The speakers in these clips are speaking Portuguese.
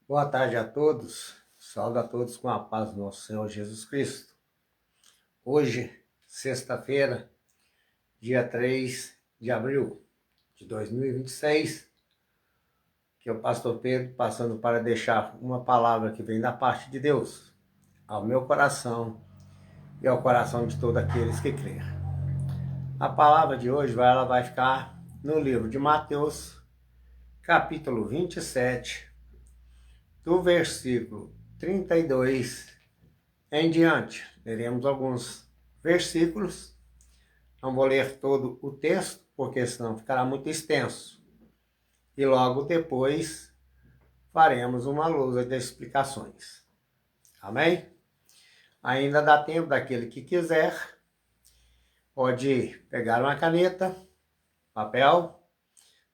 Boa tarde a todos. Saúdo a todos com a paz do nosso Senhor Jesus Cristo. Hoje, sexta-feira, dia 3 de abril de 2026, que é o pastor Pedro passando para deixar uma palavra que vem da parte de Deus ao meu coração e ao coração de todos aqueles que crêem. A palavra de hoje ela vai ficar no livro de Mateus, capítulo 27, do versículo 32 em diante. Leremos alguns versículos. Não vou ler todo o texto, porque senão ficará muito extenso. E logo depois faremos uma lousa de explicações. Amém? Ainda dá tempo daquele que quiser. Pode pegar uma caneta, papel,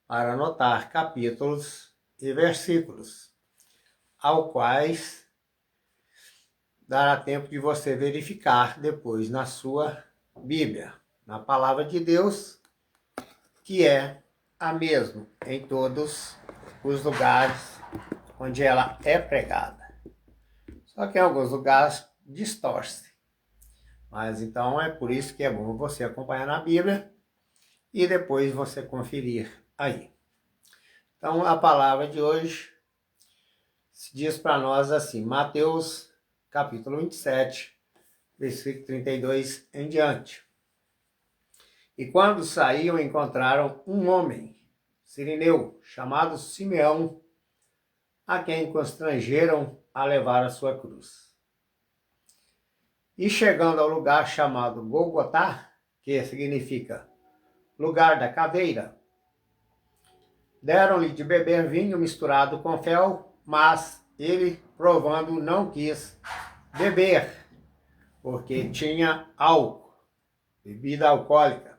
para anotar capítulos e versículos, ao quais dará tempo de você verificar depois na sua Bíblia, na Palavra de Deus, que é a mesma em todos os lugares onde ela é pregada. Só que em alguns lugares distorce. Mas então é por isso que é bom você acompanhar na Bíblia e depois você conferir aí. Então a palavra de hoje se diz para nós assim, Mateus capítulo 27, versículo 32 em diante. E quando saíam, encontraram um homem, sirineu, chamado Simeão, a quem constrangeram a levar a sua cruz. E chegando ao lugar chamado Golgotá, que significa lugar da caveira, deram-lhe de beber vinho misturado com fel, mas ele, provando, não quis beber, porque tinha álcool, bebida alcoólica.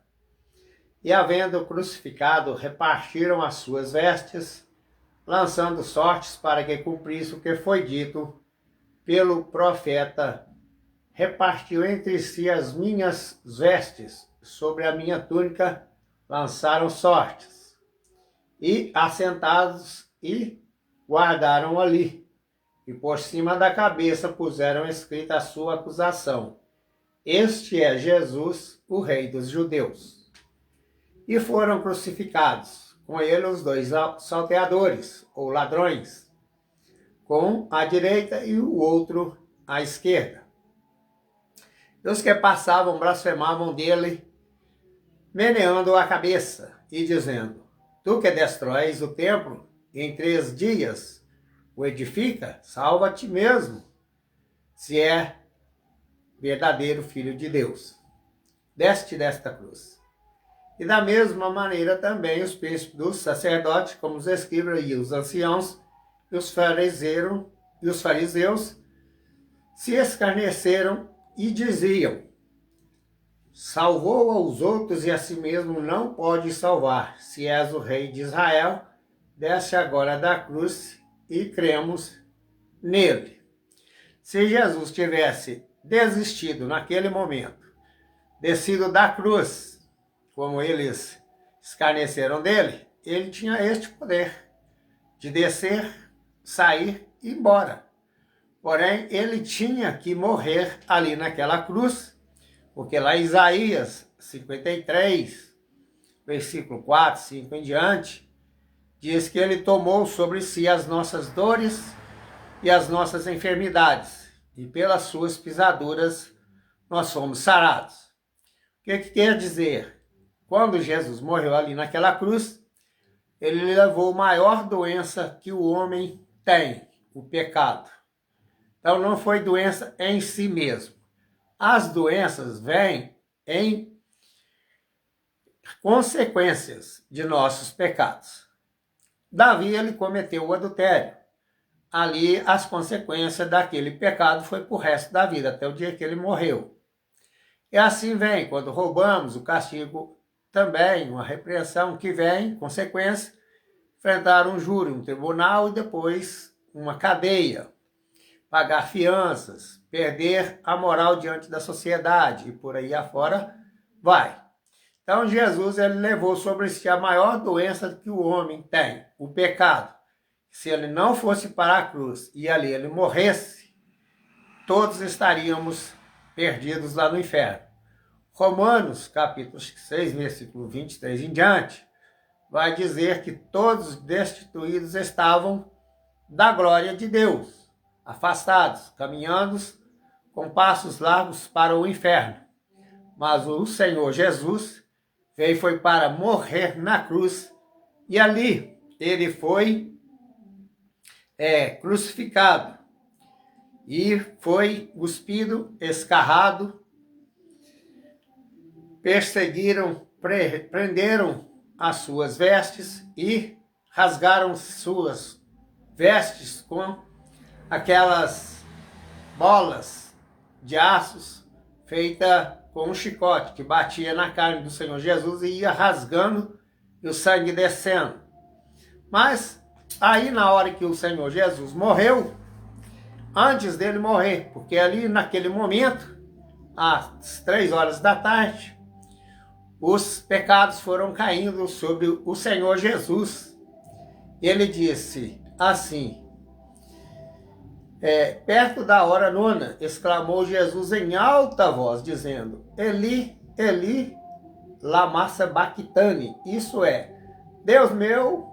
E, havendo crucificado, repartiram as suas vestes, lançando sortes para que cumprisse o que foi dito pelo profeta: repartiu entre si as minhas vestes, sobre a minha túnica lançaram sortes. E, assentados, e guardaram ali, e por cima da cabeça puseram escrita a sua acusação: este é Jesus, o Rei dos Judeus. E foram crucificados com ele os dois salteadores, ou ladrões, com a direita e o outro à esquerda. E os que passavam blasfemavam dele, meneando a cabeça e dizendo: tu que destróis o templo, em 3 dias o edifica, salva a ti mesmo, se é verdadeiro Filho de Deus. Desce desta cruz. E da mesma maneira também os príncipes dos sacerdotes, como os escribas e os anciãos, e os fariseus se escarneceram e diziam: salvou aos outros e a si mesmo não pode salvar. Se és o rei de Israel, desce agora da cruz e cremos nele. Se Jesus tivesse desistido naquele momento, descido da cruz, como eles escarneceram dele, ele tinha este poder de descer, sair e ir embora. Porém, ele tinha que morrer ali naquela cruz, porque lá em Isaías 53, versículo 4, 5 em diante, diz que ele tomou sobre si as nossas dores e as nossas enfermidades, e pelas suas pisaduras nós fomos sarados. O que quer dizer? Quando Jesus morreu ali naquela cruz, ele levou a maior doença que o homem tem, o pecado. Então não foi doença em si mesmo. As doenças vêm em consequências de nossos pecados. Davi, ele cometeu o adultério. Ali as consequências daquele pecado foi para o resto da vida, até o dia que ele morreu. E assim vem, quando roubamos, o castigo também, uma repreensão que vem, consequência, enfrentar um júri, um tribunal e depois uma cadeia, pagar fianças, perder a moral diante da sociedade e por aí afora vai. Então Jesus ele levou sobre si a maior doença que o homem tem, o pecado, Se ele não fosse para a cruz e ali ele morresse, todos estaríamos perdidos lá no inferno. Romanos, capítulo 6, versículo 23 em diante, vai dizer que todos destituídos estavam da glória de Deus, afastados, caminhando com passos largos para o inferno. Mas o Senhor Jesus veio foi para morrer na cruz e ali ele foi crucificado e foi cuspido, escarrado, perseguiram, prenderam as suas vestes e rasgaram suas vestes com aquelas bolas de aços feita com um chicote que batia na carne do Senhor Jesus e ia rasgando e o sangue descendo. Mas aí na hora que o Senhor Jesus morreu, antes dele morrer, porque ali naquele momento, às 3 horas da tarde, os pecados foram caindo sobre o Senhor Jesus. Ele disse assim, perto da hora 9, exclamou Jesus em alta voz, dizendo, Eli, Eli, lama sabachthani, isso é, Deus meu,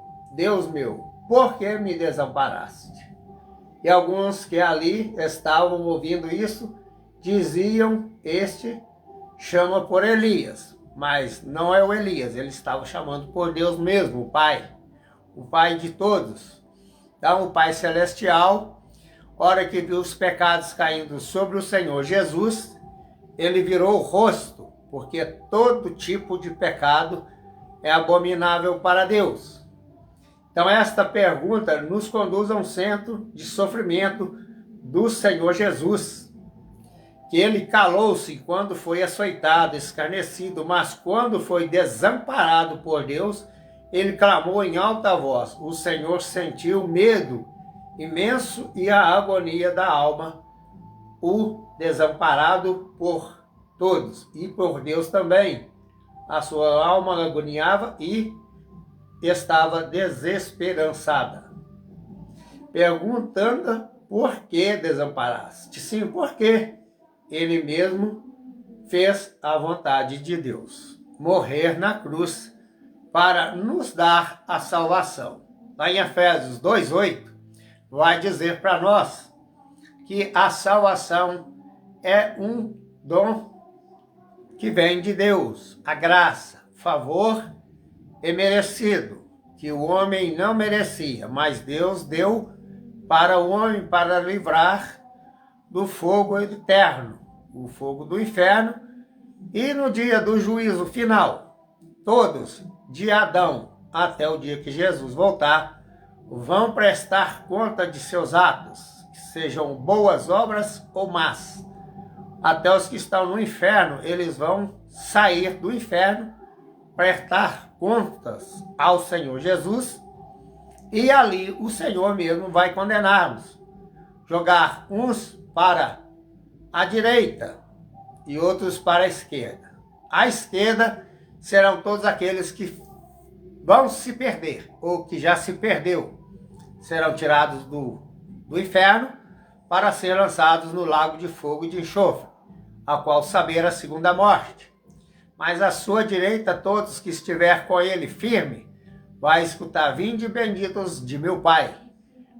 por que me desamparaste? E alguns que ali estavam ouvindo isso, diziam, este chama por Elias, mas não é o Elias, ele estava chamando por Deus mesmo, o Pai de todos. Então o Pai Celestial, hora que viu os pecados caindo sobre o Senhor Jesus, ele virou o rosto, porque todo tipo de pecado é abominável para Deus. Então esta pergunta nos conduz a um centro de sofrimento do Senhor Jesus, que ele calou-se quando foi açoitado, escarnecido, mas quando foi desamparado por Deus, ele clamou em alta voz. O Senhor sentiu medo imenso e a agonia da alma, o desamparado por todos e por Deus também. A sua alma agoniava e estava desesperançada, perguntando por que desamparaste? Sim, porque ele mesmo fez a vontade de Deus, morrer na cruz para nos dar a salvação. Lá em Efésios 2:8 vai dizer para nós que a salvação é um dom que vem de Deus, a graça, favor e merecido, que o homem não merecia, mas Deus deu para o homem para livrar do fogo eterno, o fogo do inferno, e no dia do juízo final, todos, de Adão até o dia que Jesus voltar, vão prestar conta de seus atos, que sejam boas obras ou más. Até os que estão no inferno, eles vão sair do inferno, prestar contas ao Senhor Jesus, e ali o Senhor mesmo vai condená-los, jogar uns para a direita e outros para a esquerda. À esquerda serão todos aqueles que vão se perder, ou que já se perdeu, serão tirados do inferno para ser lançados no lago de fogo e de enxofre, a qual saber a segunda morte. Mas à sua direita, todos que estiver com ele firme, vai escutar, vinde benditos de meu Pai,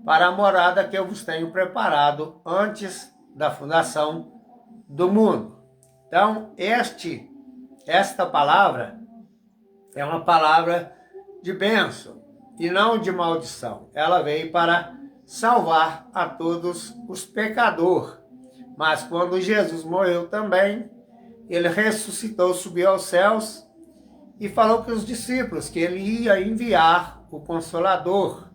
para a morada que eu vos tenho preparado antes da fundação do mundo. Então, esta palavra é uma palavra de bênção e não de maldição. Ela veio para salvar a todos os pecadores. Mas quando Jesus morreu também, ele ressuscitou, subiu aos céus e falou para os discípulos que ele ia enviar o Consolador,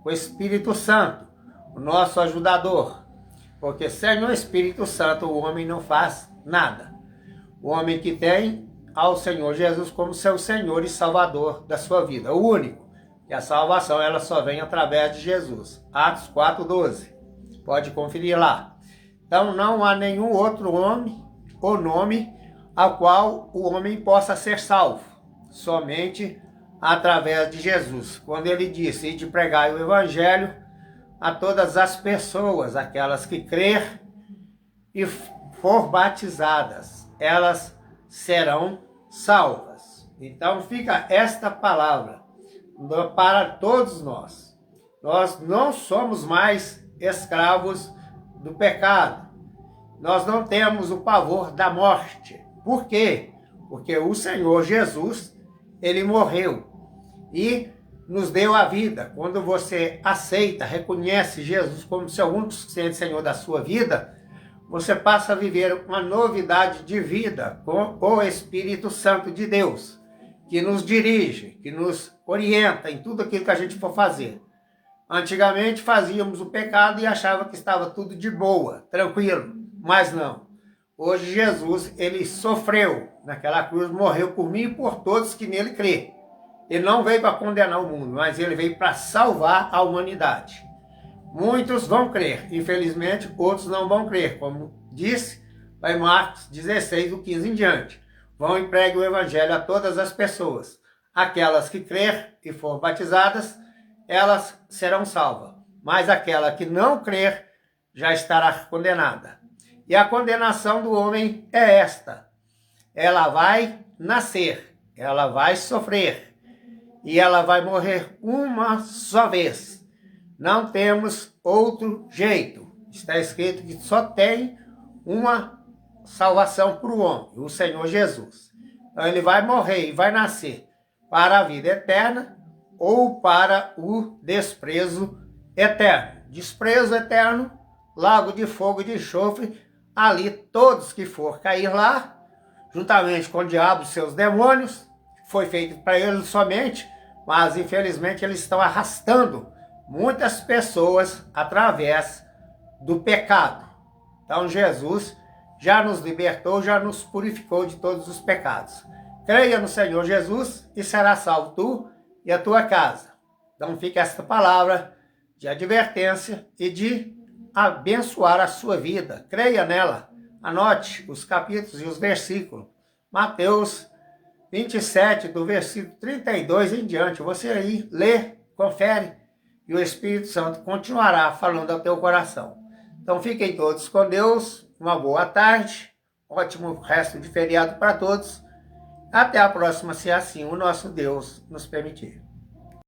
o Espírito Santo, o nosso ajudador. Porque sem o Espírito Santo o homem não faz nada. O homem que tem ao Senhor Jesus como seu Senhor e Salvador da sua vida, o único. E a salvação ela só vem através de Jesus. Atos 4:12. Pode conferir lá. Então não há nenhum outro homem ou nome ao qual o homem possa ser salvo. Somente através de Jesus, quando ele disse: "E de pregar o evangelho a todas as pessoas, aquelas que crer e for batizadas, elas serão salvas." Então fica esta palavra para todos nós. Nós não somos mais escravos do pecado. Nós não temos o pavor da morte. Por quê? Porque o Senhor Jesus, ele morreu e nos deu a vida. Quando você aceita, reconhece Jesus como seu único suficiente Senhor da sua vida, você passa a viver uma novidade de vida com o Espírito Santo de Deus, que nos dirige, que nos orienta em tudo aquilo que a gente for fazer. Antigamente fazíamos o pecado e achava que estava tudo de boa, tranquilo, mas não. Hoje Jesus, ele sofreu naquela cruz, morreu por mim e por todos que nele crê. Ele não veio para condenar o mundo, mas ele veio para salvar a humanidade. Muitos vão crer, infelizmente outros não vão crer, como disse em Marcos 16, do 15 em diante. Vão e preguem o evangelho a todas as pessoas. Aquelas que crer e for batizadas, elas serão salvas. Mas aquela que não crer já estará condenada. E a condenação do homem é esta: ela vai nascer, ela vai sofrer e ela vai morrer uma só vez. Não temos outro jeito. Está escrito que só tem uma salvação para o homem, o Senhor Jesus. Então ele vai morrer e vai nascer para a vida eterna ou para o desprezo eterno. Desprezo eterno, lago de fogo e de enxofre. Ali todos que for cair lá, juntamente com o diabo e seus demônios, foi feito para eles somente, mas infelizmente eles estão arrastando muitas pessoas através do pecado. Então Jesus já nos libertou, já nos purificou de todos os pecados. Creia no Senhor Jesus e será salvo tu e a tua casa. Então fica esta palavra de advertência e de abençoar a sua vida. Creia nela. Anote os capítulos e os versículos. Mateus 27, do versículo 32 em diante. Você aí lê, confere, e o Espírito Santo continuará falando ao teu coração. Então fiquem todos com Deus, uma boa tarde, ótimo resto de feriado para todos. Até a próxima, se assim o nosso Deus nos permitir.